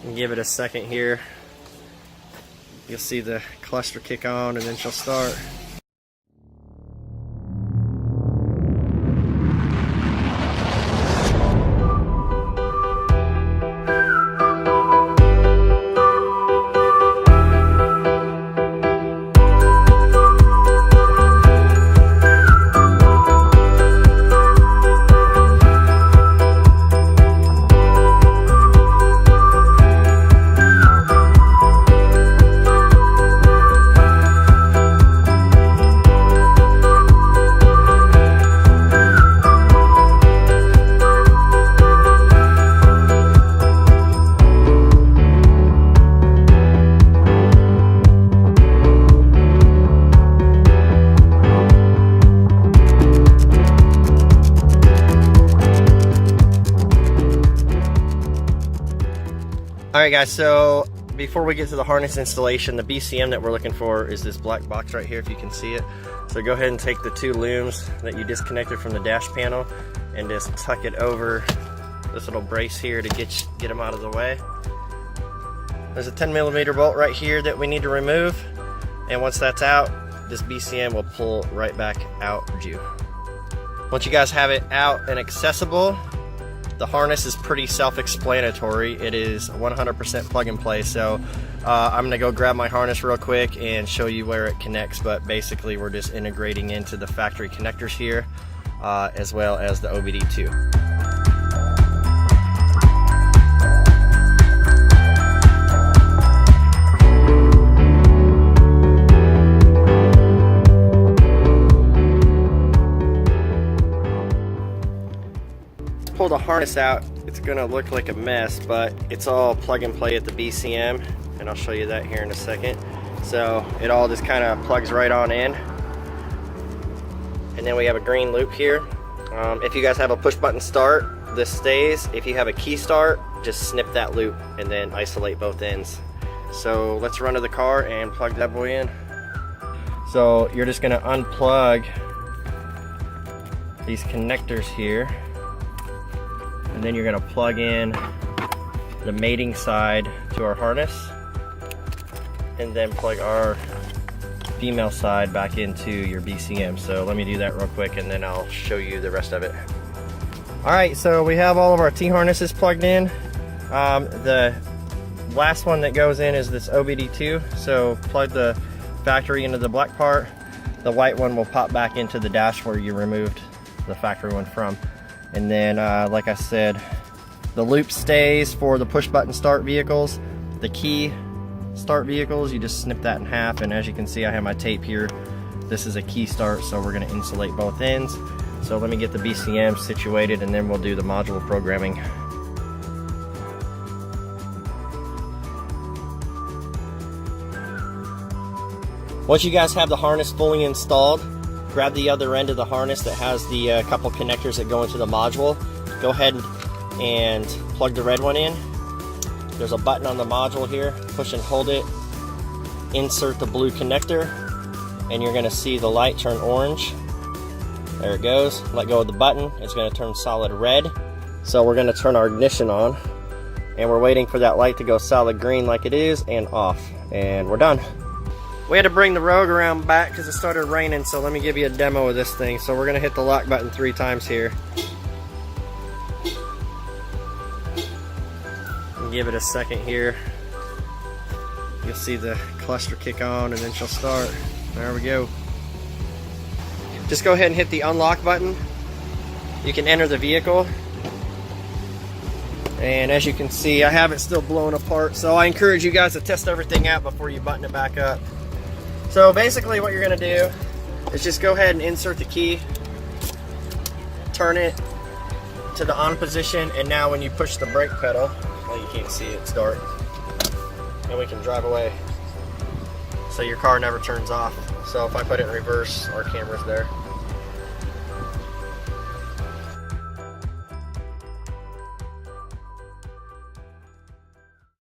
And give it a second here. You'll see the cluster kick on and then she'll start. Alright guys, so before we get to the harness installation, the BCM that we're looking for is this black box right here, if you can see it. So go ahead and take the two looms that you disconnected from the dash panel and just tuck it over this little brace here to get them out of the way. There's a 10mm bolt right here that we need to remove, and once that's out, this BCM will pull right back out of you. Once you guys have it out and accessible, the harness is pretty self-explanatory. It is 100% plug and play. So I'm gonna go grab my harness real quick and show you where it connects, but basically we're just integrating into the factory connectors here, as well as the OBD2. Pull the harness out, it's gonna look like a mess, but it's all plug and play at the BCM, and I'll show you that here in a second. So it all just kind of plugs right on in, and then we have a green loop here. If you guys have a push button start, this stays. If you have a key start, just snip that loop and then isolate both ends. So let's run to the car and plug that boy in. So you're just gonna unplug these connectors here, and then you're going to plug in the mating side to our harness, and then plug our female side back into your BCM. So let me do that real quick and then I'll show you the rest of it. Alright, so we have all of our T-harnesses plugged in. The last one that goes in is this OBD2, so plug the factory into the black part. The white one will pop back into the dash where you removed the factory one from. And then, like I said, the loop stays for the push button start vehicles. The key start vehicles, you just snip that in half, and as you can see, I have my tape here. This is a key start, so we're going to insulate both ends. So let me get the BCM situated and then we'll do the module programming. Once you guys have the harness fully installed, grab the other end of the harness that has the couple connectors that go into the module. Go ahead and plug the red one in. There's a button on the module here. Push and hold it. Insert the blue connector, and you're going to see the light turn orange. There it goes. Let go of the button. It's going to turn solid red. So we're going to turn our ignition on, and we're waiting for that light to go solid green like it is and off. And we're done. We had to bring the Rogue around back because it started raining, so let me give you a demo of this thing. So we're going to hit the lock button 3 times here. And give it a second here. You'll see the cluster kick on and then she'll start. There we go. Just go ahead and hit the unlock button. You can enter the vehicle. And as you can see, I have it still blowing apart, so I encourage you guys to test everything out before you button it back up. So basically what you're going to do is just go ahead and insert the key, turn it to the on position, and now when you push the brake pedal, well, you can't see it start, and we can drive away. So your car never turns off. So if I put it in reverse, our camera's there.